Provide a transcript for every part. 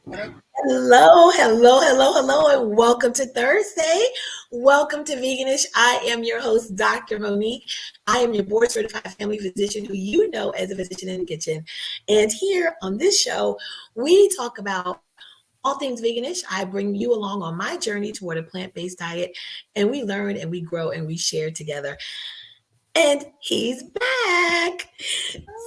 Hello, and welcome to Thursday. Welcome to Veganish. I am your host, Dr. Monique. I am your board certified family physician who you know as a physician in the kitchen. And here on this show, we talk about all things veganish. I bring you along on my journey toward a plant based diet, and we learn and we grow and we share together. And he's back.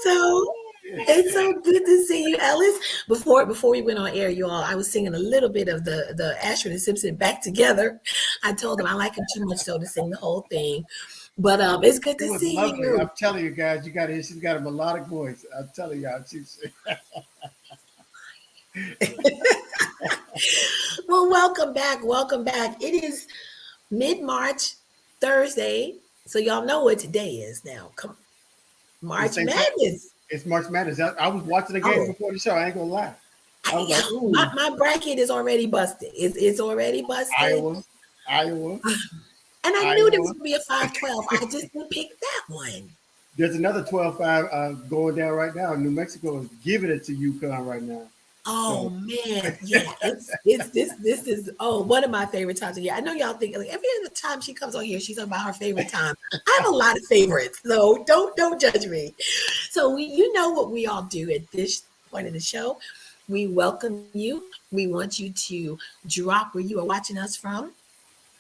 So it's so good to see you, Ellis. Before we went on air, you all, I was singing a little bit of the Ashford and Simpson back together. I told him I like him too much so to sing the whole thing. But it's good It to was see lovely. you. I'm telling you guys, you got to hear. She's got a melodic voice. I'm telling y'all, she's. Well, welcome back. Welcome back. It is mid-March, Thursday. So y'all know what today is now. Come It's March St. Pat. Madness. It's March Madness. I was watching the game Oh, before the show. I ain't gonna lie. I was like, my, ooh, my bracket is already busted. It's already busted. Iowa, Iowa, And I knew there was Iowa. going to be a 5-12. I just didn't pick that one. There's another 12-5 going down right now. New Mexico is giving it to UConn right now. Oh So man, yeah, it's this is one of my favorite times of year. I know y'all think like every other time she comes on here, she's talking about her favorite time. I have a lot of favorites, so don't judge me. So you know what we all do at this point of the show. We welcome you. We want you to drop where you are watching us from.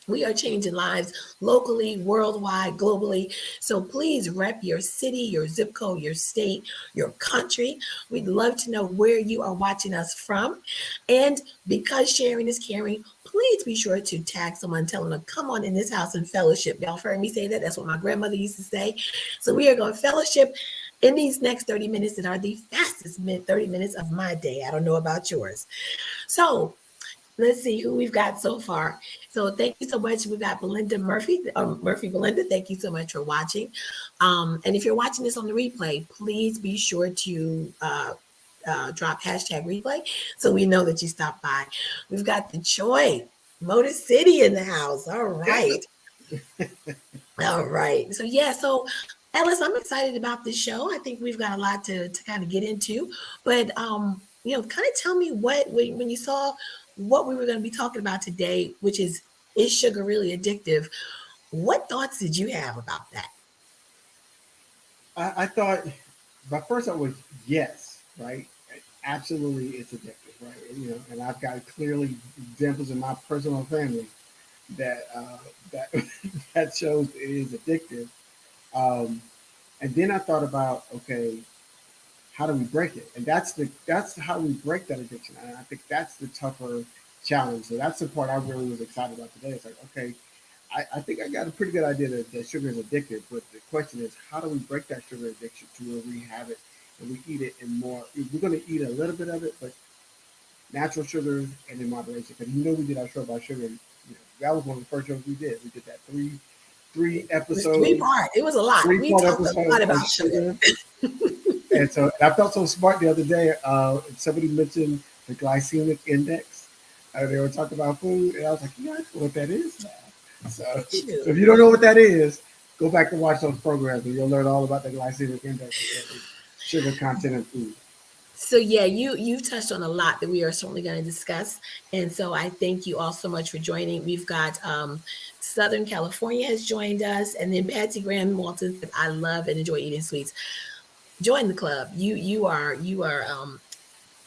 We are changing lives locally, worldwide, globally. So please rep your city, your zip code, your state, your country. We'd love to know where you are watching us from. And because sharing is caring, please be sure to tag someone, tell them to come on in this house and fellowship. Y'all heard me say that. That's what my grandmother used to say. So we are going to fellowship in these next 30 minutes that are the fastest 30 minutes of my day. I don't know about yours. So let's see who we've got so far. So thank you so much. We've got Belinda Murphy, Murphy Belinda. Thank you so much for watching. And if you're watching this on the replay, please be sure to drop hashtag replay so we know that you stopped by. We've got the Joy, Motor City in the house. All yeah, right. All right. So yeah, so Ellis, I'm excited about this show. I think we've got a lot to kind of get into. But kind of tell me what when you saw what we were going to be talking about today, which is sugar really addictive? What thoughts did you have about that? I thought my first thought was yes, right? Absolutely, it's addictive, right? And I've got clearly examples in my personal family that that shows it is addictive. Um, and then I thought about, okay, how do we break it? And that's how we break that addiction. And I think that's the tougher challenge. So that's the part I really was excited about today. It's like, okay, I think I got a pretty good idea that sugar is addictive, but the question is, how do we break that sugar addiction to where we have it and we eat it in more? We're going to eat a little bit of it, but natural sugars and in moderation. Because we did our show about sugar. That was one of the first shows we did. We did that three It was three episode, part. It was a lot. We 3 part talked a lot episode of about sugar. sugar. And so I felt so smart the other day. Somebody mentioned the glycemic index. They were talking about food, and I was like, I know what that is now. So if you don't know what that is, go back and watch those programs, and you'll learn all about the glycemic index, sugar content in food. So yeah, you touched on a lot that we are certainly going to discuss, and so I thank you all so much for joining. We've got Southern California has joined us, and then Patsy Graham Walton said, "I love and enjoy eating sweets." Join the club. You are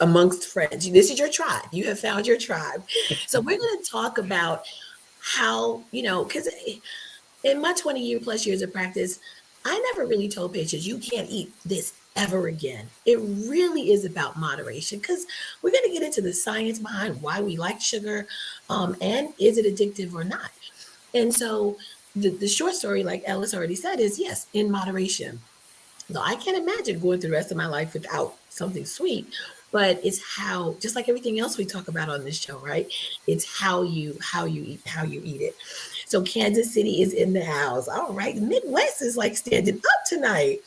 amongst friends. This is your tribe. You have found your tribe. So we're going to talk about how because in my 20 plus years of practice, I never really told patients you can't eat this ever again. It really is about moderation because we're going to get into the science behind why we like sugar and is it addictive or not. And so the short story, like Ellis already said, is yes, in moderation. So I can't imagine going through the rest of my life without something sweet. But it's how, just like everything else we talk about on this show, right? It's how you eat it. So Kansas City is in the house. All right, the Midwest is like standing up tonight.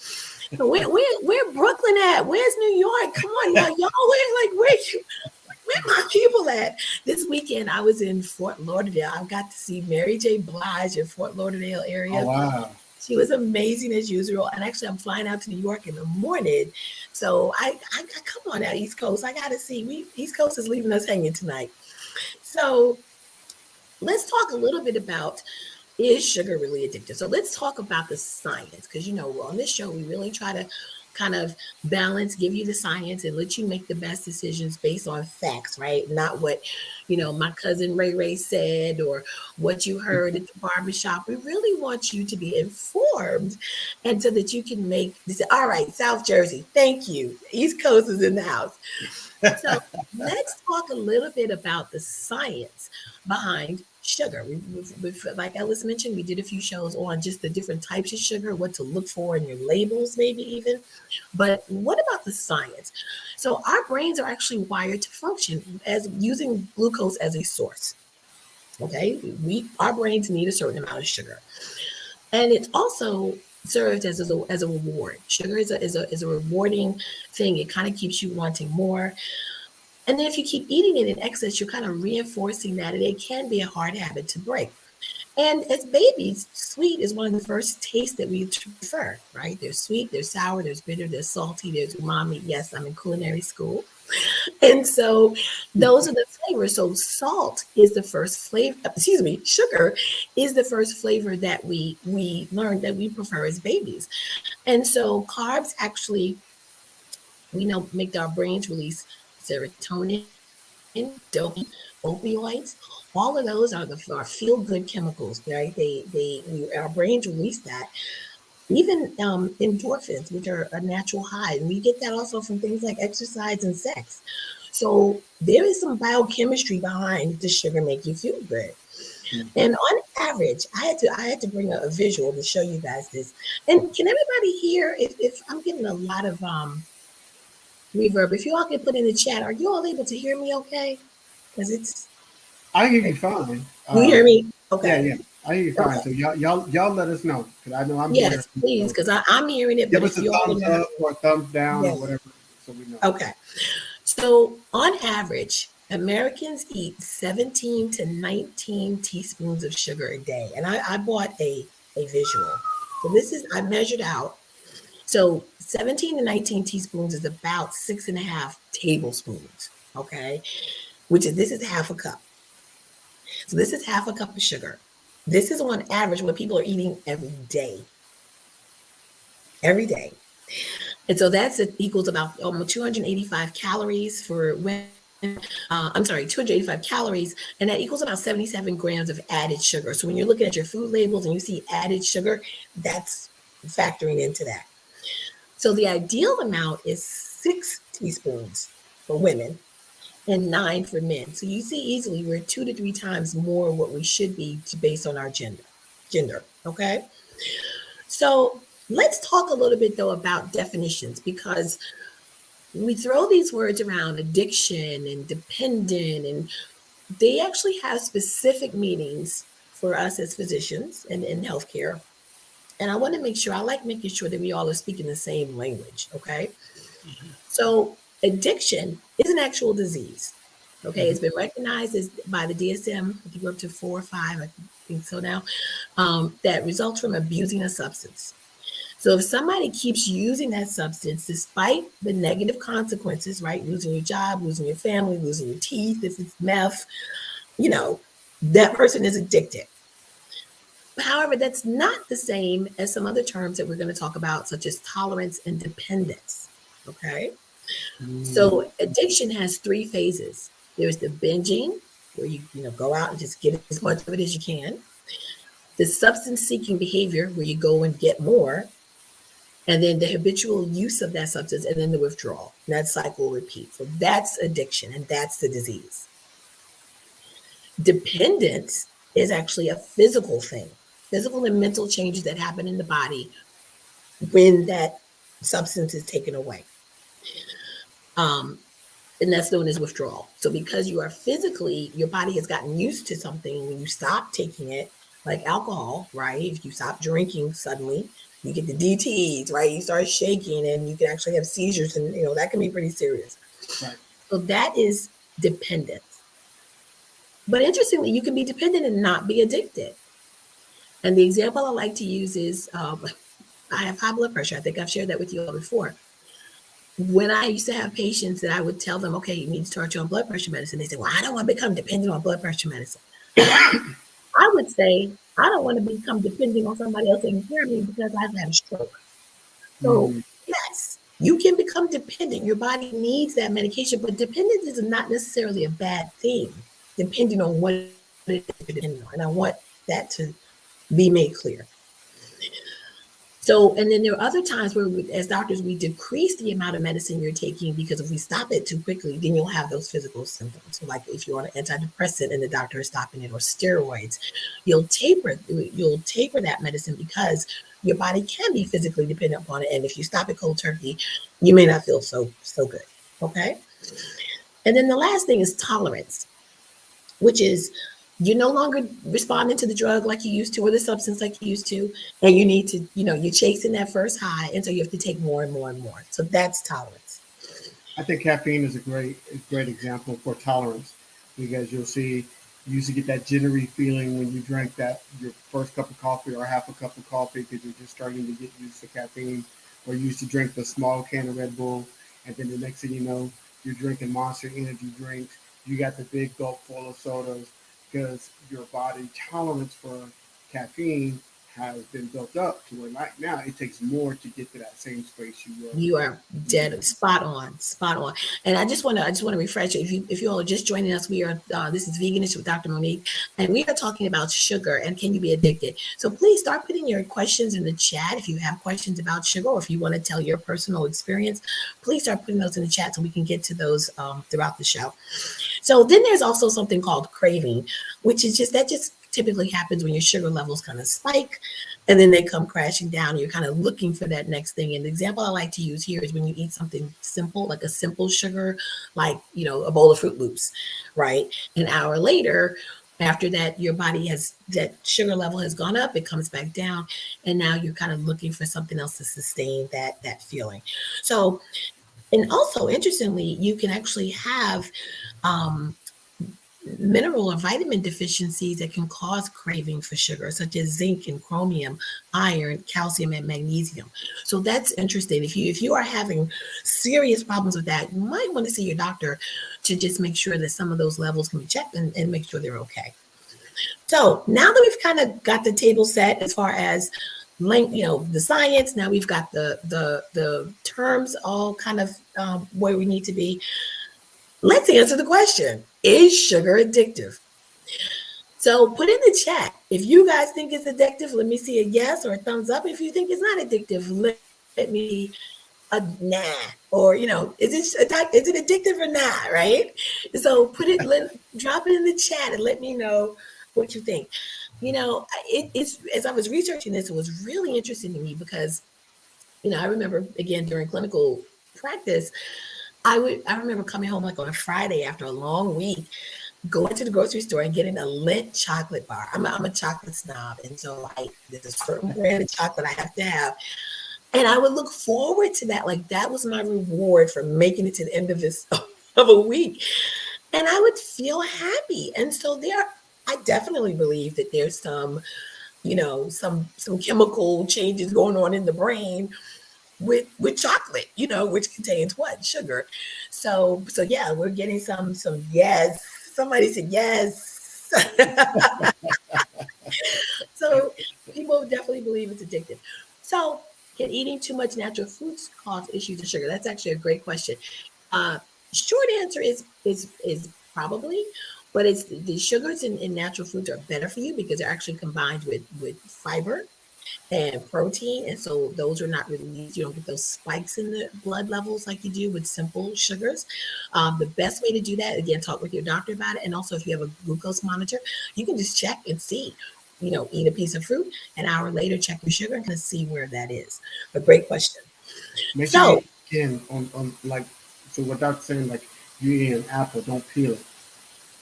Where Brooklyn at? Where's New York? Come on, y'all where my people at? This weekend I was in Fort Lauderdale. I got to see Mary J. Blige in Fort Lauderdale Oh area. wow! She was amazing as usual. And actually, I'm flying out to New York in the morning. So I come on out East Coast. I got to see. East Coast is leaving us hanging tonight. So let's talk a little bit about, is sugar really addictive? So let's talk about the science, because on this show we really try to kind of balance, give you the science and let you make the best decisions based on facts, right? Not what my cousin Ray said or what you heard at the barbershop. We really want you to be informed, and so that you can make this. All right, South Jersey, thank you. East Coast is in the house. So let's talk a little bit about the science behind sugar. Like Ellis mentioned, we did a few shows on just the different types of sugar, what to look for in your labels, maybe even. But what about the science? So our brains are actually wired to function as using glucose as a source. Okay, our brains need a certain amount of sugar, and it also serves as a reward. Sugar is a rewarding thing. It kind of keeps you wanting more. And then if you keep eating it in excess, you're kind of reinforcing that, and it can be a hard habit to break. And as babies, sweet is one of the first tastes that we prefer, right? There's sweet, there's sour, there's bitter, there's salty, there's umami. Yes, I'm in culinary school. And so those are the flavors. So salt is the first flavor, excuse me, sugar is the first flavor that we learned that we prefer as babies. And so carbs actually, we know, make our brains release serotonin, dopamine, opioids. All of those are feel good chemicals, right? Our brains release that. Even endorphins, which are a natural high, and we get that also from things like exercise and sex. So there is some biochemistry behind the sugar make you feel good. And on average, I had to bring a visual to show you guys this. And can everybody hear? If I'm getting a lot of reverb, if you all can put in the chat, are you all able to hear me? Okay, because it's I hear you fine. you hear me? Yeah, Okay. yeah, I hear you fine. Okay. So y'all let us know, because I know I'm hearing. Yes, please, So because I'm hearing it, but give us if a you all thumbs are not, up or a thumbs down or yes. whatever, so we know. Okay. So on average, Americans eat 17 to 19 teaspoons of sugar a day. And I bought a visual. So I measured out. So 17 to 19 teaspoons is about 6.5 tablespoons. Okay. This is half a cup. So this is half a cup of sugar. This is on average what people are eating every day. Every day. And so it equals about almost 285 calories for women. I'm sorry, 285 calories, and that equals about 77 grams of added sugar. So when you're looking at your food labels and you see added sugar, that's factoring into that. So the ideal amount is 6 teaspoons for women and 9 for men. So you see easily we're 2 to 3 times more what we should be based on our gender. Okay. So let's talk a little bit though about definitions, because we throw these words around, addiction and dependent, and they actually have specific meanings for us as physicians and in healthcare. And I want to make sure, I like making sure that we all are speaking the same language. Okay. So addiction is an actual disease. Okay. It's been recognized by the DSM, I think we're up to 4 or 5, I think so now, that results from abusing a substance. So if somebody keeps using that substance despite the negative consequences, right? Losing your job, losing your family, losing your teeth, if it's meth, that person is addicted. However, that's not the same as some other terms that we're going to talk about, such as tolerance and dependence. Okay. So addiction has 3 phases. There's the binging, where you go out and just get as much of it as you can. The substance seeking behavior, where you go and get more. And then the habitual use of that substance, and then the withdrawal. And that cycle repeats. So that's addiction, and that's the disease. Dependence is actually a physical thing, physical and mental changes that happen in the body when that substance is taken away. And that's known as withdrawal. So because you are physically, your body has gotten used to something, when you stop taking it, like alcohol, right? If you stop drinking suddenly, you get the DTEs, right? You start shaking and you can actually have seizures, and that can be pretty serious. Right. So that is dependence. But interestingly, you can be dependent and not be addicted. And the example I like to use is I have high blood pressure. I think I've shared that with you all before. When I used to have patients that I would tell them, okay, you need to start your own blood pressure medicine. They say, well, I don't want to become dependent on blood pressure medicine. I would say, I don't want to become dependent on somebody else taking care of me because I've had a stroke. So, Mm, yes, you can become dependent. Your body needs that medication, but dependence is not necessarily a bad thing, depending on what it is you're depending on. And I want that to be made clear. So, and then there are other times where, as doctors, we decrease the amount of medicine you're taking because if we stop it too quickly, then you'll have those physical symptoms. So, like if you're on an antidepressant and the doctor is stopping it, or steroids, you'll taper that medicine because your body can be physically dependent upon it. And if you stop it cold turkey, you may not feel so good. Okay. And then the last thing is tolerance, which is you're no longer responding to the drug like you used to or the substance like you used to. And you need to, you're chasing that first high. And so you have to take more and more and more. So that's tolerance. I think caffeine is a great example for tolerance because you'll see you used to get that jittery feeling when you drank that your first cup of coffee or half a cup of coffee because you're just starting to get used to caffeine, or you used to drink the small can of Red Bull, and then the next thing you know, you're drinking Monster energy drinks. You got the big gulp full of sodas because your body tolerance for caffeine has been built up to where right now it takes more to get to that same space you were. You are dead spot on, spot on. And I just want to refresh you. If you all are just joining us, we are this is Veganish with Dr. Monique, and we are talking about sugar and can you be addicted. So please start putting your questions in the chat if you have questions about sugar, or if you want to tell your personal experience. Please start putting those in the chat so we can get to those throughout the show. So then there's also something called craving, which is just typically happens when your sugar levels kind of spike and then they come crashing down. You're kind of looking for that next thing. And the example I like to use here is when you eat something simple, like a simple sugar, like, a bowl of Fruit Loops, right? An hour later, after that, your body has that sugar level has gone up, it comes back down, and now you're kind of looking for something else to sustain that feeling. So, and also interestingly, you can actually have um, mineral or vitamin deficiencies that can cause craving for sugar, such as zinc and chromium, iron, calcium, and magnesium. So that's interesting. If you are having serious problems with that, you might want to see your doctor to just make sure that some of those levels can be checked and make sure they're okay. So now that we've kind of got the table set as far as the science, now we've got the terms all kind of where we need to be. Let's answer the question: is sugar addictive? So put in the chat if you guys think it's addictive. Let me see a yes or a thumbs up. If you think it's not addictive, let me a nah, or is it addictive or not, right? So drop it in the chat and let me know what you think. It's as I was researching this, it was really interesting to me because I remember again during clinical practice, I remember coming home like on a Friday after a long week, going to the grocery store and getting a Lindt chocolate bar. I'm a chocolate snob, and so there's a certain brand of chocolate I have to have. And I would look forward to that. Like that was my reward for making it to the end of this of a week. And I would feel happy. And so I definitely believe that there's some chemical changes going on in the brain with chocolate, which contains what? Sugar. So yeah, we're getting some yes. Somebody said yes. So people definitely believe it's addictive. So can eating too much natural foods cause issues of sugar? That's actually a great question. Uh, Short answer is probably, but it's the sugars in natural foods are better for you because they're actually combined with fiber and protein. And so those are not released. You don't get those spikes in the blood levels like you do with simple sugars. The best way to do that, again, talk with your doctor about it. And also, if you have a glucose monitor, you can just check and see. Eat a piece of fruit, an hour later, check your sugar and see where that is. But great question. Make sure you So, eat skin on like so what Doc's saying, like you eat an apple, don't peel it.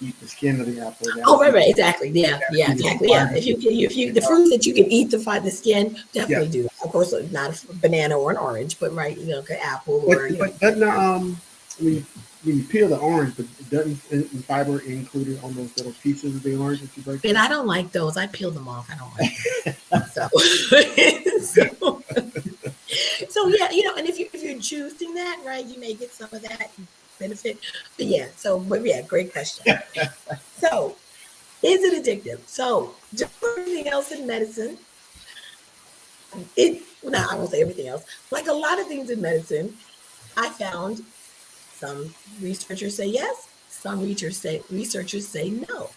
Eat the skin of the apple. oh, That'll right, give right, exactly. Yeah, that'll yeah, give you the exactly. Yeah. fiber. If you the fruits that you can eat to fight the skin, Yeah. definitely do that. Of course, not a banana or an orange, but right, like an apple But or but doesn't I mean when you peel the orange, but doesn't fiber included on those little pieces of the orange that you break? And I don't like those. I peel them off. I don't like them. So, so, so yeah, and if you're juicing that, right, you may get some of that benefit. But yeah, great question. So, is it addictive? So, just like everything else in medicine, I won't say everything else. Like a lot of things in medicine, I found some researchers say yes, some researchers say no.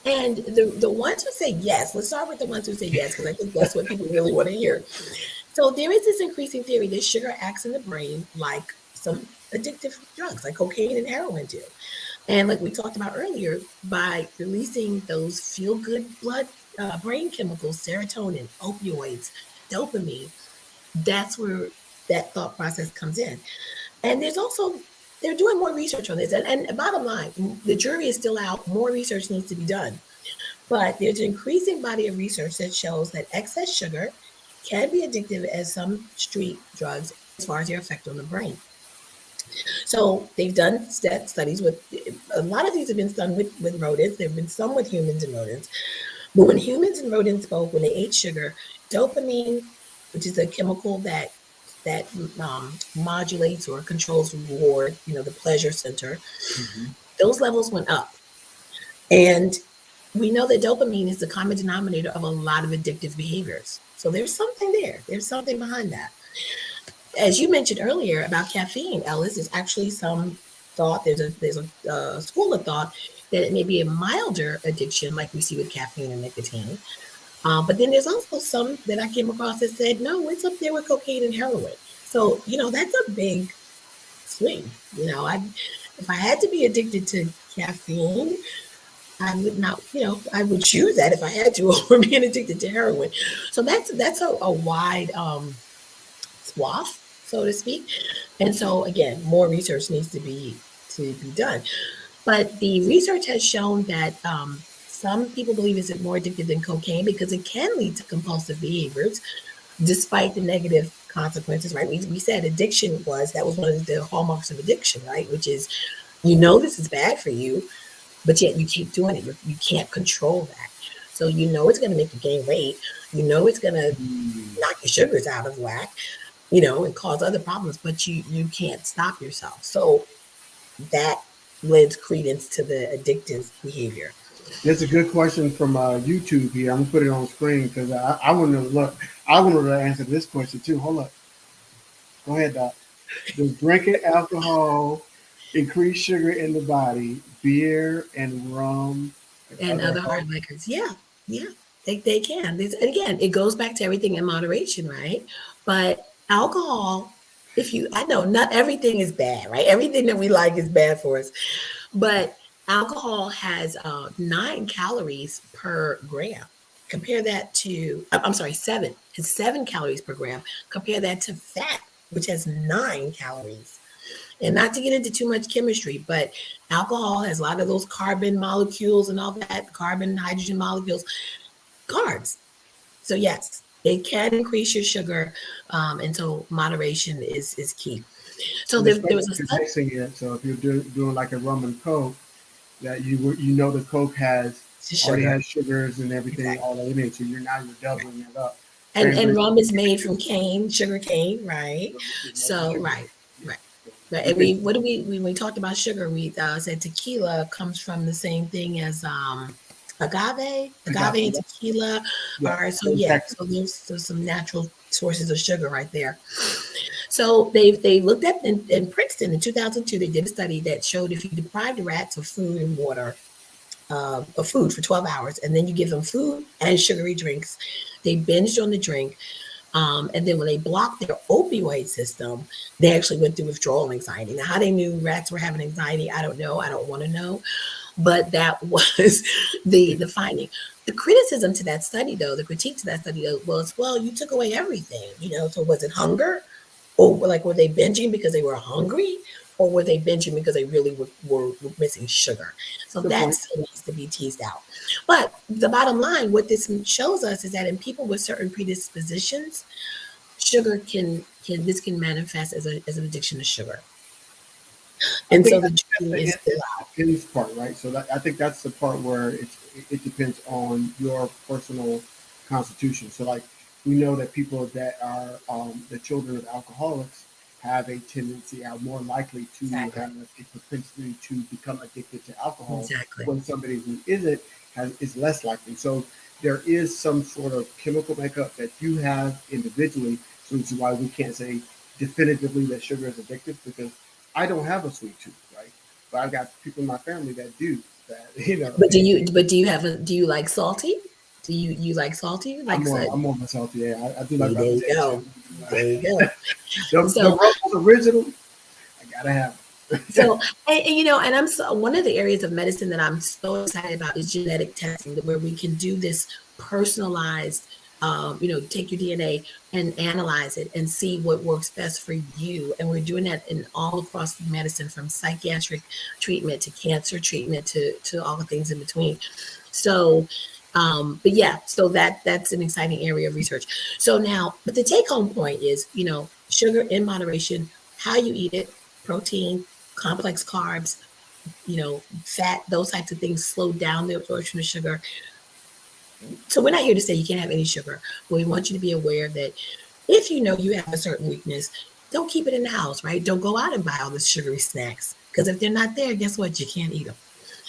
And the ones who say yes, let's start with the ones who say yes, because I think that's what people really want to hear. So there is this increasing theory that sugar acts in the brain like some addictive drugs, like cocaine and heroin do. And like we talked about earlier, by releasing those feel-good brain chemicals, serotonin, opioids, dopamine, that's where that thought process comes in. And they're doing more research on this. And bottom line, the jury is still out. More research needs to be done. But there's an increasing body of research that shows that excess sugar can be addictive as some street drugs as far as their effect on the brain. So they've done studies with, a lot of these have been done with rodents. There have been some with humans and rodents. But when humans and rodents both, when they ate sugar, dopamine, which is a chemical that modulates or controls reward, the pleasure center, those levels went up. And we know that dopamine is the common denominator of a lot of addictive behaviors. So there's something there. There's something behind that. As you mentioned earlier about caffeine, Ellis, there's actually some thought, there's a school of thought that it may be a milder addiction like we see with caffeine and nicotine. But then there's also some that I came across that said, no, it's up there with cocaine and heroin. So, that's a big swing. If I had to be addicted to caffeine, I would not, I would choose that if I had to over being addicted to heroin. So that's a wide swath, so to speak. And so again, more research needs to be done. But the research has shown that some people believe it's more addictive than cocaine because it can lead to compulsive behaviors, despite the negative consequences, right? We said addiction that was one of the hallmarks of addiction, right? Which is, this is bad for you, but yet you keep doing it. You can't control that. So it's going to make you gain weight. It's going to knock your sugars out of whack, and cause other problems, but you can't stop yourself. So that lends credence to the addictive behavior. There's a good question from YouTube here. I'm gonna put it on screen because I want to look. I want to answer this question too. Hold up. Go ahead, Doc. Does drinking alcohol increase sugar in the body? Beer and rum and other hard liquors. Yeah. They can. And again, it goes back to everything in moderation, right? But alcohol, I know not everything is bad, right? Everything that we like is bad for us. But alcohol has 9 calories per gram. Compare that to, I'm sorry, 7. It's 7 calories per gram. Compare that to fat, which has 9 calories. And not to get into too much chemistry, but alcohol has a lot of those carbon molecules and all that, carbon, hydrogen molecules, carbs. So yes, it can increase your sugar, and so moderation is key. So there was a study. Mixing it. So if you're doing like a rum and coke, that the coke already has sugars and everything all in it. So you're doubling it up. And rum is made from sugar cane, right? So right. And when we talked about sugar, we said tequila comes from the same thing as agave and tequila. So there's some natural sources of sugar right there. So they looked at in Princeton in 2002, they did a study that showed if you deprived rats of food and water, of food for 12 hours, and then you give them food and sugary drinks, they binged on the drink. And then when they blocked their opioid system, they actually went through withdrawal anxiety. Now, how they knew rats were having anxiety, I don't know. I don't want to know. But that was the finding. The criticism to that study, though, the critique to that study was, well, you took away everything. So was it hunger? Or were they binging because they were hungry? Or were they binging because they really were missing sugar? So that still needs to be teased out. But the bottom line, what this shows us is that in people with certain predispositions, sugar can manifest as an addiction to sugar. I And think so the that's drinking is the still it out. depends part, right? So I think that's the part where it depends on your personal constitution. So like we know that people that are the children of alcoholics have a tendency, are more likely to Exactly. have a propensity to become addicted to alcohol, Exactly. when somebody who isn't is less likely. So there is some sort of chemical makeup that you have individually, so which is why we can't say definitively that sugar is addictive, because I don't have a sweet tooth, right? But I've got people in my family that do that, But and do you have a do you like salty? Do you like salty? Like said, I'm more of a salty. Yeah, I do like see, my there you potato go. There you go. chips. The So Ruffles original, I gotta have So, and I'm so, one of the areas of medicine that I'm so excited about is genetic testing, where we can do this personalized, take your DNA and analyze it and see what works best for you. And we're doing that in all across medicine, from psychiatric treatment to cancer treatment to all the things in between. So, but yeah, so that's an exciting area of research. So now, but the take home point is, sugar in moderation, how you eat it, protein, complex carbs, fat, those types of things slow down the absorption of sugar. So we're not here to say you can't have any sugar, but we want you to be aware that if you know you have a certain weakness, don't keep it in the house, right? Don't go out and buy all the sugary snacks, because if they're not there, guess what? You can't eat them.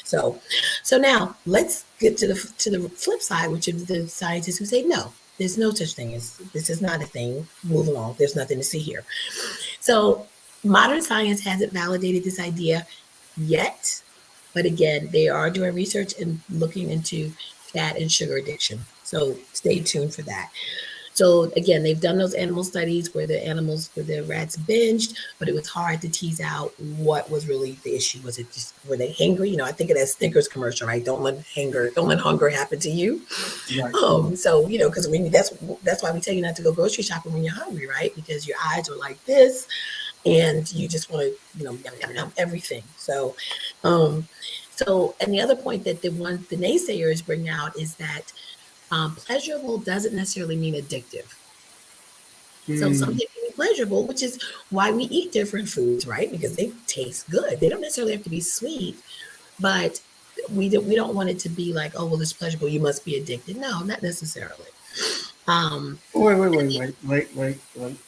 So, so now let's get to the flip side, which is the scientists who say no, there's no such thing as this is not a thing. Move along. There's nothing to see here. So modern science hasn't validated this idea yet, but again, they are doing research and looking into fat and sugar addiction. So stay tuned for that. So again, they've done those animal studies where the rats binged, but it was hard to tease out what was really the issue. Was it just, were they hungry? I think of that Snickers commercial, right? Don't let hunger happen to you. right. So because that's why we tell you not to go grocery shopping when you're hungry, right? Because your eyes are like this, and you just want to, yum, yum, yum, everything. Um, and the other point that the naysayers bring out is that pleasurable doesn't necessarily mean addictive. So Hmm. something can be pleasurable, which is why we eat different foods, right? Because they taste good. They don't necessarily have to be sweet, but we don't want it to be like, oh, well, it's pleasurable, you must be addicted. No, not necessarily. Um, Wait.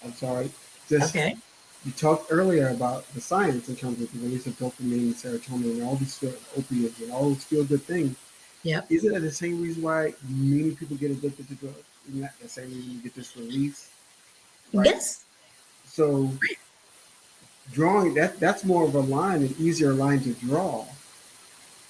I'm sorry. Just okay. you talked earlier about the science in terms of the release of dopamine, serotonin, and all these opiates and all those feel good things. Yep. Isn't that the same reason why many people get addicted to drugs? Isn't that the same reason you get this release, right? Yes. So drawing that's more of a line, an easier line to draw.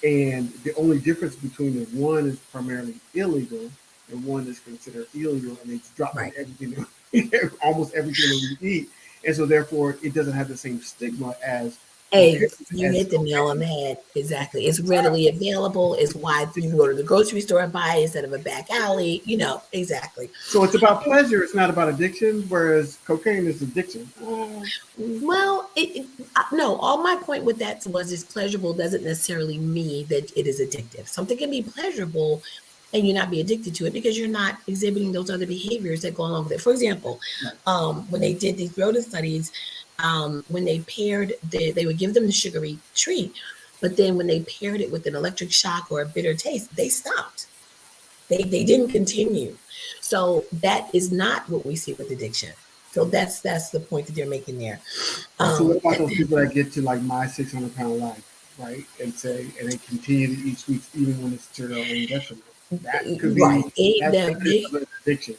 And the only difference between the one is primarily illegal and one is considered illegal, and it's dropped in Right. everything, almost everything that we eat. And so therefore it doesn't have the same stigma as Hey, you as hit the nail on the head. Exactly. It's readily available. It's why you can go to the grocery store and buy it instead of a back alley. Exactly. so it's about pleasure, it's not about addiction, whereas cocaine is addiction. Well, no, all my point with that was is pleasurable doesn't necessarily mean that it is addictive. Something can be pleasurable and you not be addicted to it because you're not exhibiting those other behaviors that go along with it. For example, Right. when they did these rodent studies, when they they would give them the sugary treat, but then when they paired it with an electric shock or a bitter taste, they stopped. They didn't continue. So that is not what we see with addiction. So that's the point that they're making there. So what about And those people that get to like my 600 pound life, right? And they continue to eat sweets even when it's to their own detriment. That could be right, they, that's they, evidence they of an addiction.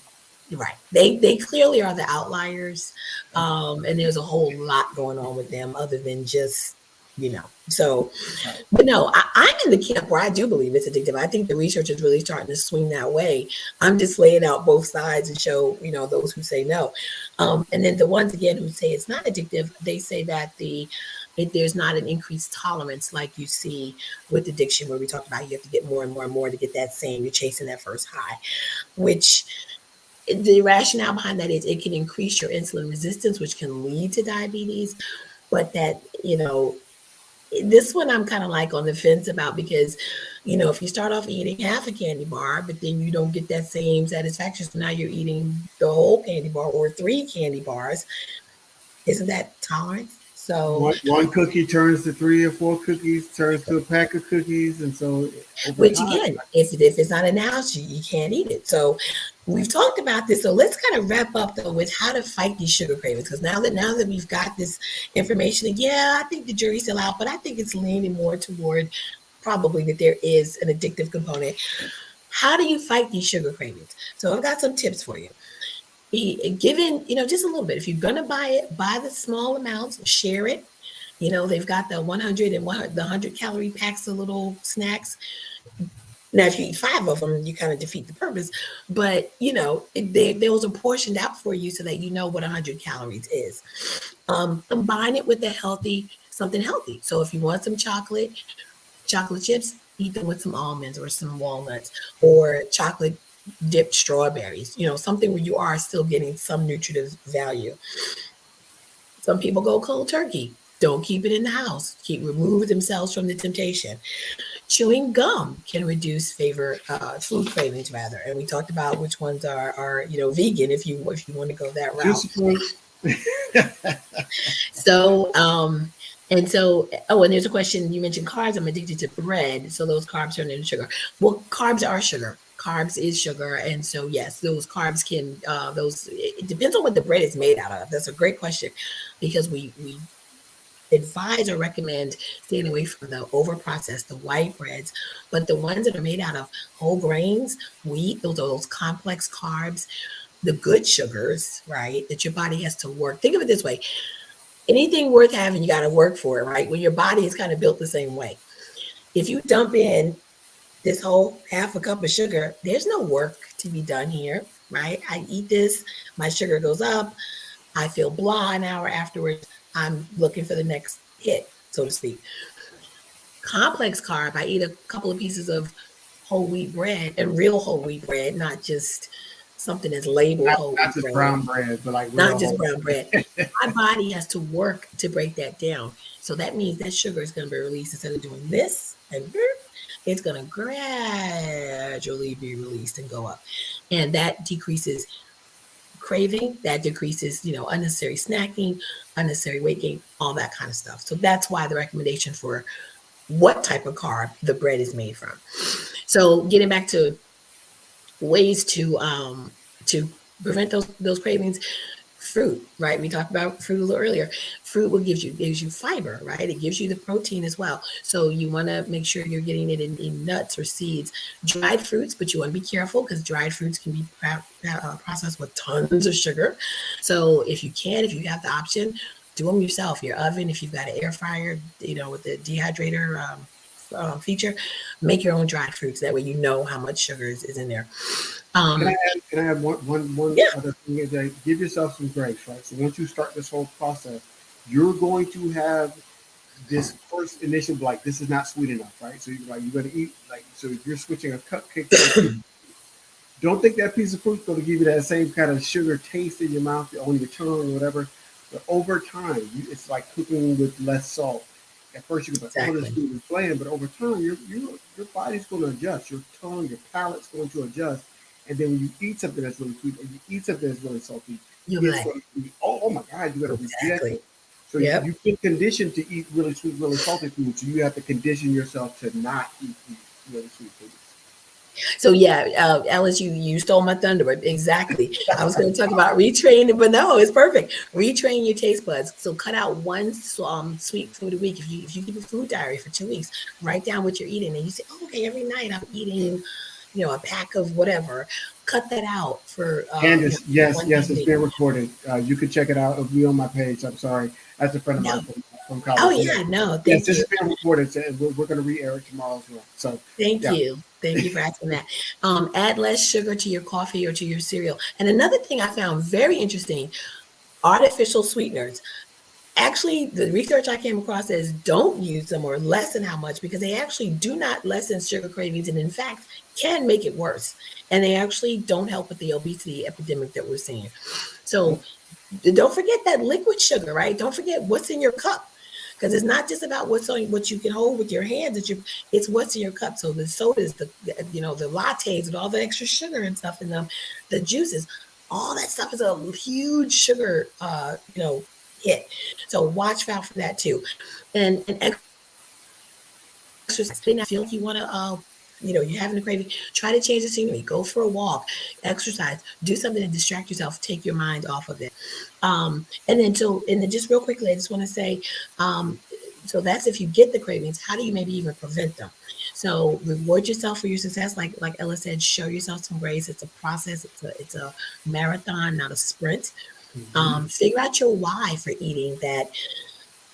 right, they clearly are the outliers, and there's a whole lot going on with them other than just so. Right. But no, I'm in the camp where I do believe it's addictive. I think the research is really starting to swing that way. I'm just laying out both sides and show, those who say no. And then the ones again who say it's not addictive, they say that there's not an increased tolerance like you see with addiction, where we talked about you have to get more and more and more to get that same. You're chasing that first high, which the rationale behind that is it can increase your insulin resistance, which can lead to diabetes. But that, this one I'm kind of like on the fence about because, if you start off eating half a candy bar, but then you don't get that same satisfaction, so now you're eating the whole candy bar or three candy bars, isn't that tolerance? So, one cookie turns to 3 or 4 cookies, turns to a pack of cookies, and so over which time, again, if it's not announced, you can't eat it. So we've talked about this. So let's kind of wrap up though with how to fight these sugar cravings. Because now that we've got this information, yeah, I think the jury's still out, but I think it's leaning more toward probably that there is an addictive component. How do you fight these sugar cravings? So I've got some tips for you. Given, just a little bit. If you're gonna buy it, buy the small amounts, share it. They've got the 100 and the 100 calorie packs of little snacks. Now, if you eat 5 of them, you kind of defeat the purpose. But those are portioned out for you so that you know what 100 calories is. Combine it with something healthy. So if you want some chocolate chips, eat them with some almonds or some walnuts or chocolate dipped strawberries. Something where you are still getting some nutritive value. Some people go cold turkey. Don't keep it in the house. Remove themselves from the temptation. Chewing gum can reduce food cravings rather, and we talked about which ones are vegan if you want to go that route. juicy fruit. So and there's a question you mentioned carbs. I'm addicted to bread, so those carbs turn into sugar. Well, carbs are sugar. Carbs is sugar, and so yes, those carbs can those. It depends on what the bread is made out of. That's a great question because we advise or recommend staying away from the over processed, the white breads, but the ones that are made out of whole grains, wheat, those complex carbs, the good sugars, right, that your body has to work. Think of it this way. Anything worth having, you got to work for it, right? When your body is kind of built the same way. If you dump in this whole half a cup of sugar, there's no work to be done here, right? I eat this, my sugar goes up, I feel blah an hour afterwards. I'm looking for the next hit, so to speak. Complex carb, I eat a couple of pieces of whole wheat bread and real whole wheat bread, not just something that's labeled Not, whole not wheat just bread, brown bread, but like real not just whole. brown bread. My body has to work to break that down. So that means that sugar is going to be released instead of doing this and it's going to gradually be released and go up. And that decreases craving, that decreases, unnecessary snacking, unnecessary weight gain, all that kind of stuff. So that's why the recommendation for what type of carb the bread is made from. So getting back to ways to prevent those cravings, fruit, right? We talked about fruit a little earlier. Fruit will gives you fiber, right? It gives you the protein as well. So you want to make sure you're getting it in nuts or seeds. Dried fruits, but you want to be careful because dried fruits can be processed with tons of sugar. So if you have the option, do them yourself. Your oven, if you've got an air fryer, with the dehydrator feature, make your own dried fruits. That way you know how much sugar is in there. Can I Um, add, can I add one yeah, other thing is that give yourself some grace, right? So once you start this whole process, you're going to have this first initial like this is not sweet enough, right? So you're going to eat like so if you're switching a cupcake to a piece, don't think that piece of fruit's going to give you that same kind of sugar taste in your mouth on your tongue or whatever. But over time, it's like cooking with less salt. At first, you can be like, "Oh, this exactly. food is bland," but over time, your body's going to adjust. Your tongue, your palate's going to adjust. And then when you eat something that's really sweet or you eat something that's really salty, You'll be it's like, going to be, oh my God, you got to reject exactly. it. So Yep. you've been conditioned to eat really sweet, really salty food. So you have to condition yourself to not eat really sweet foods. So yeah, Alice, you stole my thunder, but exactly. I was going to talk about retraining, but no, it's perfect. Retrain your taste buds. So cut out one sweet food a week. If you keep a food diary for 2 weeks, write down what you're eating, and you say, oh, okay, every night I'm eating, a pack of whatever. Cut that out for Candace, yes, one time yes, a it's week. being recorded. You can check it out. It'll be on my page. I'm sorry. That's a friend of No. mine from Oh college. So yeah, yeah, no, yes, thank this you. is being recorded. So we're going to re-air it tomorrow as well. So Thank yeah, you. Thank you for asking that. Add less sugar to your coffee or to your cereal. And another thing I found very interesting, artificial sweeteners. Actually, the research I came across says don't use them or lessen how much because they actually do not lessen sugar cravings and in fact can make it worse. And they actually don't help with the obesity epidemic that we're seeing. So don't forget that liquid sugar, right? Don't forget what's in your cup. Because it's not just about what's on what you can hold with your hands. It's what's in your cup. So the sodas, the lattes with all the extra sugar and stuff in them, the juices, all that stuff is a huge sugar, hit. So watch out for that too. And exercise. May not feel like you want to, you're having a craving. Try to change the scenery. Go for a walk. Exercise. Do something to distract yourself. Take your mind off of it. And then just real quickly, I just want to say, um, so that's if you get the cravings. How do you maybe even prevent them? So reward yourself for your success. Like Ella said, show yourself some grace. It's a process. It's a marathon, not a sprint. Mm-hmm. Figure out your why for eating that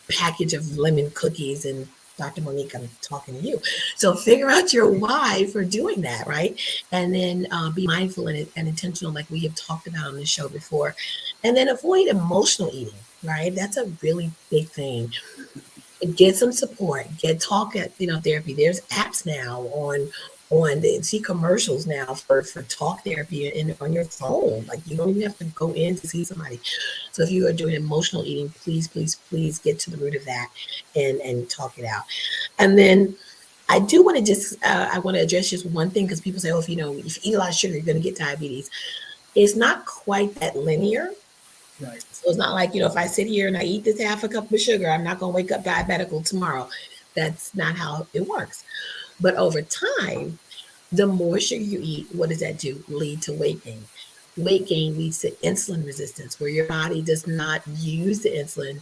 package of lemon cookies. And Dr. Monique, I'm talking to you. So figure out your why for doing that, right? And then be mindful and intentional, like we have talked about on the show before. And then avoid emotional eating, right? That's a really big thing. Get some support. Get talk at therapy. There's apps now see commercials now for talk therapy on your phone. Like you don't even have to go in to see somebody. So if you are doing emotional eating, please, please, please get to the root of that and talk it out. And then I do want to just I want to address just one thing, because people say, oh, if if you eat a lot of sugar, you're going to get diabetes. It's not quite that linear. Right. So it's not like, if I sit here and I eat this half a cup of sugar, I'm not going to wake up diabetical tomorrow. That's not how it works. But over time, the more sugar you eat, what does that do? Lead to weight gain. Weight gain leads to insulin resistance, where your body does not use the insulin,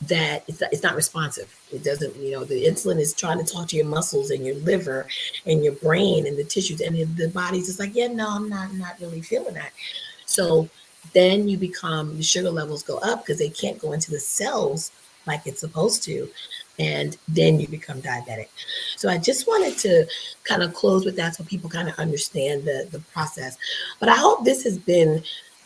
that it's not responsive. It doesn't, the insulin is trying to talk to your muscles and your liver and your brain and the tissues, and the body's just like, yeah, no, I'm not really feeling that. So then the sugar levels go up because they can't go into the cells like it's supposed to. And then you become diabetic. So I just wanted to kind of close with that so people kind of understand the process. But I hope this has been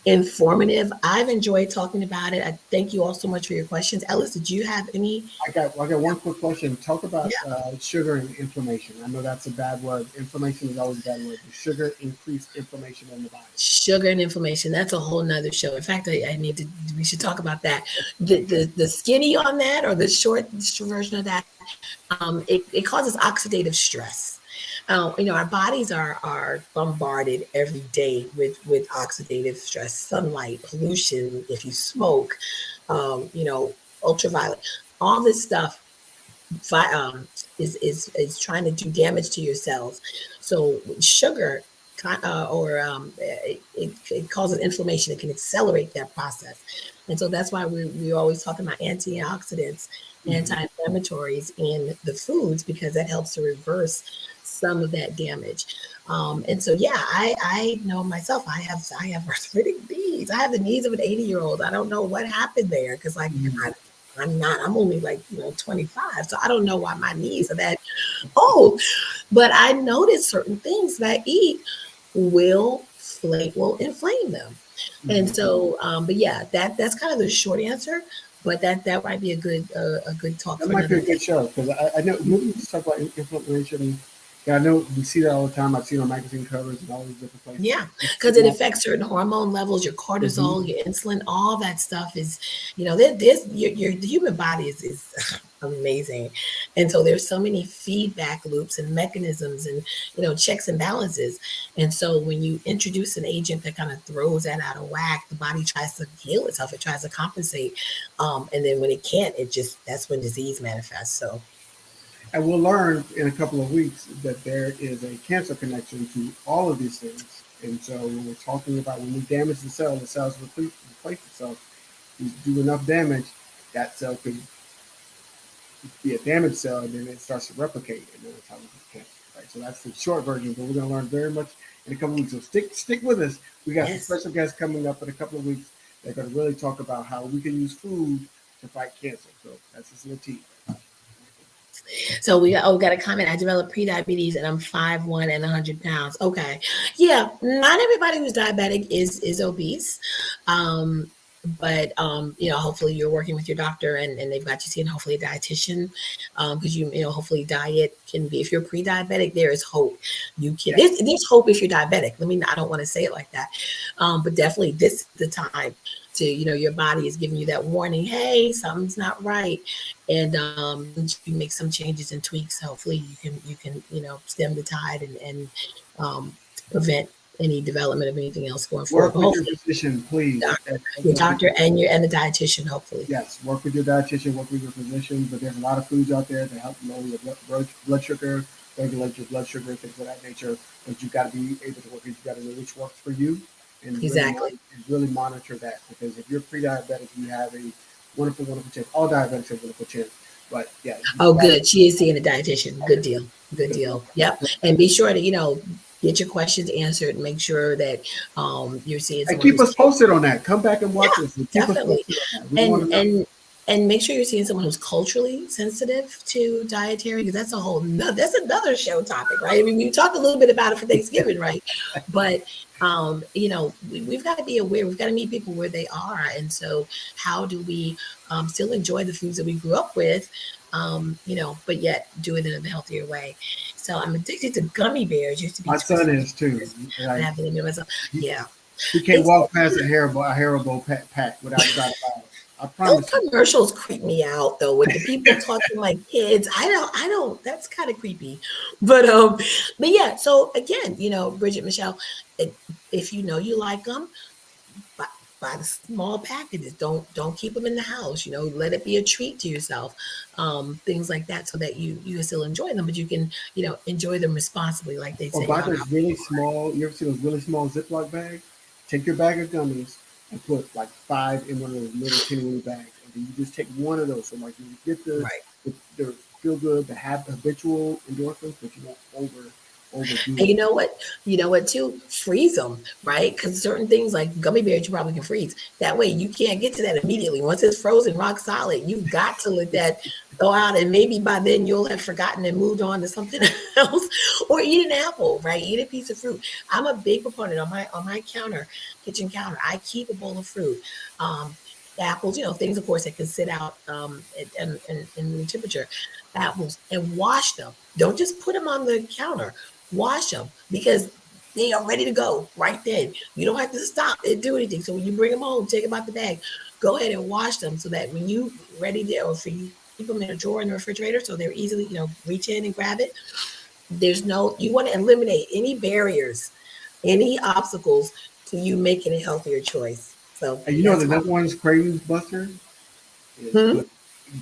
informative. I've enjoyed talking about it. I thank you all so much for your questions. Ellis, did you have any? I got one quick question. Talk about Yeah. sugar and inflammation. I know that's a bad word. Inflammation is always a bad word. Does sugar increase inflammation in the body? Sugar and inflammation. That's a whole nother show. In fact, we should talk about that. The skinny on that, or the short version of that, it causes oxidative stress. Our bodies are bombarded every day with oxidative stress, sunlight, pollution, if you smoke, ultraviolet, all this stuff um, is trying to do damage to your cells. So sugar it causes inflammation. It can accelerate that process, and so that's why we're always talking about antioxidants, Mm-hmm. anti-inflammatories in the foods, because that helps to reverse some of that damage. And so yeah, I know myself. I have arthritic knees. I have the knees of an 80-year-old. I don't know what happened there, because Mm-hmm. I'm only like, 25. So I don't know why my knees are that old. But I noticed certain things that I eat will inflame them. And Mm-hmm. so, but yeah, that's kind of the short answer. But that might be a good talk That for might be another a day. good show because I know we just talk about inflammation. Yeah, I know we see that all the time. I've seen on magazine covers and all these different places. Yeah, It's because it not. affects certain hormone levels, your Mm-hmm. cortisol, your insulin, all that stuff is, there's your the human body is amazing. And so there's so many feedback loops and mechanisms and, checks and balances. And so when you introduce an agent that kind of throws that out of whack, the body tries to heal itself, it tries to compensate. And then when it can't, that's when disease manifests. So And we'll learn in a couple of weeks that there is a cancer connection to all of these things. And so when we're talking about when we damage the cells replace itself. You do enough damage, that cell could be a damaged cell, and then it starts to replicate, and then it's how we get cancer. Right. So that's the short version, but we're going to learn very much in a couple of weeks. So stick with us. We got some yes. special guests coming up in a couple of weeks. They're going to really talk about how we can use food to fight cancer. So that's just a little tease. So we got a comment. I developed pre-diabetes and I'm 5'1" and 100 pounds. Okay. Yeah, not everybody who's diabetic is obese. Um, but hopefully you're working with your doctor, and they've got you seeing hopefully a dietitian. Because hopefully diet can be, if you're pre-diabetic, there is hope. You can Yes. there's hope if you're diabetic. I don't want to say it like that. But definitely this is the time to, your body is giving you that warning, hey, something's not right. And once you make some changes and tweaks, hopefully you can stem the tide and prevent any development of anything else going forward. Work But with your hopefully, physician, please. your doctor and the dietitian, hopefully. Yes, work with your dietitian, work with your physician. But there's a lot of foods out there to help lower your blood sugar, regulate your blood sugar, things of that nature. But you got to be able to work. You got to know which works for you, and Exactly. really monitor that. Because if you're pre-diabetic, you have a wonderful, wonderful chance. All diabetics have a wonderful chance. But yeah, Oh, good. She is seeing a dietitian. Good deal. Good good deal. deal. Yep. And be sure to, get your questions answered. Make sure that you're seeing And someone keep who's us posted on that. Come back and watch yeah, us and keep us definitely. posted on that. We want And to know. and make sure you're seeing someone who's culturally sensitive to dietary, because that's a whole that's another show topic, right? I mean, we talked a little bit about it for Thanksgiving, right? But we've got to be aware. We've got to meet people where they are, and so how do we still enjoy the foods that we grew up with, but yet do it in a healthier way. So I'm addicted to gummy bears. Used to be My son twisted. is too. I Like have to limit myself. he, Yeah, he can't it's walk past a Haribo pack without trying to buy it. I those promise you. commercials creep me out though, with the people talking like kids. I don't, that's kind of creepy. But yeah, so again, Bridget, Michelle, if you know you like them, buy, buy the small packages. Don't keep them in the house. Let it be a treat to yourself. Things like that, so that you can still enjoy them, but you can enjoy them responsibly, like they Or say buy on those our. really small. You ever see those really small Ziploc bags? Take your bag of gummies and put like 5 in one of those little teeny bags, and then you just take one of those. So like you get Right. the feel good, the habitual endorphins, but you won't overdo And it. you know what too? Freeze them, right? Because certain things like gummy bears, you probably can freeze. That way, you can't get to that immediately. Once it's frozen, rock solid, you've got to let that go out, and maybe by then you'll have forgotten and moved on to something else, or eat an apple, right? Eat a piece of fruit. I'm a big proponent on my kitchen counter. I keep a bowl of fruit. Um, Apples, things, of course, that can sit out in room temperature. Apples, and wash them. Don't just put them on the counter. Wash them, because they are ready to go right then. You don't have to stop and do anything. So when you bring them home, take them out the bag, go ahead and wash them, so that when you ready to, or if you keep them in a drawer in the refrigerator, so they're easily, reach in and grab it. You want to eliminate any barriers, any obstacles to you making a healthier choice. So And that's the my. number one cravings buster is Hmm? good.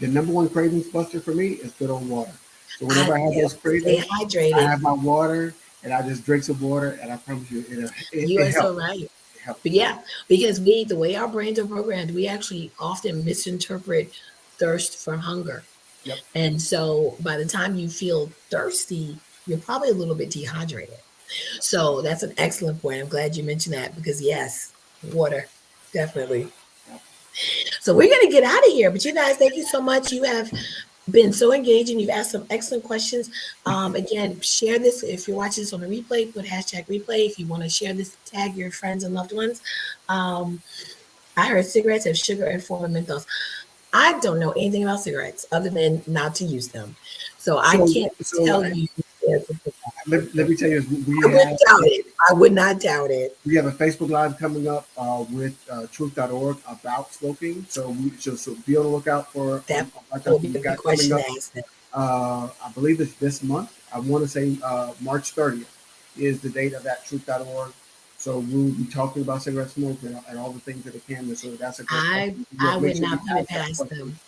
The number one cravings buster for me is good old water. So whenever I I have Yep, those stay cravings, I hydrated. have my water and I just drink some water, and I promise you, You it are so helps. right. It helps. But yeah, because the way our brains are programmed, we actually often misinterpret thirst for hunger. Yep. And so by the time you feel thirsty, you're probably a little bit dehydrated. So that's an excellent point. I'm glad you mentioned that, because yes, water, definitely. Yep. So we're going to get out of here. But you guys, thank you so much. You have been so engaging. You've asked some excellent questions. Again, share this. If you're watching this on a replay, put hashtag replay. If you want to share this, tag your friends and loved ones. Um, I heard cigarettes have sugar and form of menthols. I don't know anything about cigarettes other than not to use them. So I So, can't so tell you. let me tell you this. I wouldn't doubt it. I would not doubt it. We have a Facebook Live coming up with Truth.org about smoking. So be on the lookout for That like will what be a we've good got coming question up. to ask them. I believe it's this month. I want to say March 30th is the date of that Truth.org. So we'll be talking about cigarette smoke and all the things that it can. So that's a great I question. I Make would sure you not put it ask that past question them.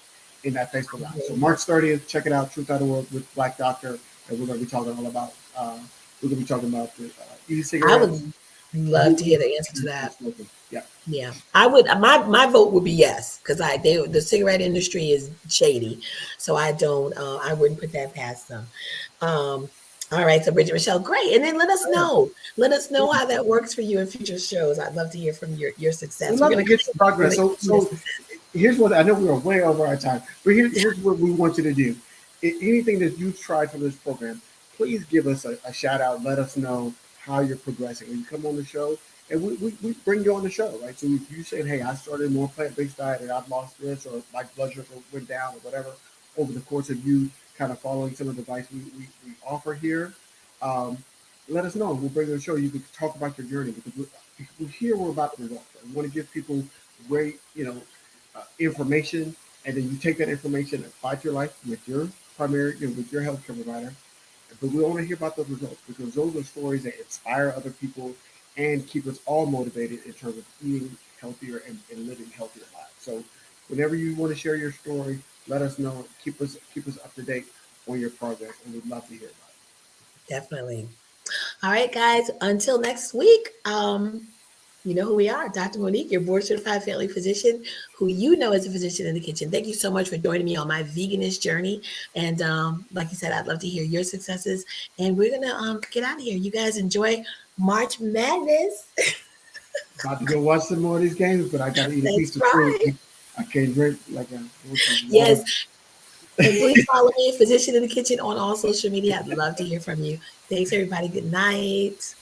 in that Facebook I Live. So wouldn't. March 30th, check it out, Truth.org with Black Doctor, and we're going to be talking all about. We're going to be talking about the I e-cigarettes, would love to hear the answer to and that. smoking. Yeah. Yeah, I would. My vote would be yes, because the cigarette industry is shady, so I don't. I wouldn't put that past them. Um, all right, so Bridget, Michelle, great, and then let us Yeah. know. Let us know how that works for you in future shows. I'd love to hear from your We'd success. We're love to gonna get your progress. really So here's what I know we are way over our time, but here's what we want you to do. Anything that you've tried from this program, please give us a shout out. Let us know how you're progressing. When you come on the show, and we bring you on the show, right? So if you said, hey, I started a more plant-based diet and I've lost this, or my blood sugar went down, or whatever, over the course of you kind of following some of the advice we offer here, um, let us know. We'll bring you on the show. You can talk about your journey, because here we're about results. We want to give people great, information, and then you take that information and apply to your life with your primary, with your healthcare provider. But we want to hear about those results, because those are stories that inspire other people, and keep us all motivated in terms of eating healthier and living healthier lives. So whenever you want to share your story, let us know. Keep us up to date on your progress, and we'd love to hear about Definitely. All right, guys. Until next week. You know who we are, Dr. Monique, your board certified family physician, who you know as a physician in the kitchen. Thank you so much for joining me on my veganist journey. And like you said, I'd love to hear your successes. And we're gonna get out of here. You guys enjoy March Madness. it. About to go watch some more of these games, but I got to eat a piece That's of fruit. right. I can't drink like a water. Yes. And please follow me, Physician in the Kitchen, on all social media. I'd love to hear from you. Thanks, everybody. Good night.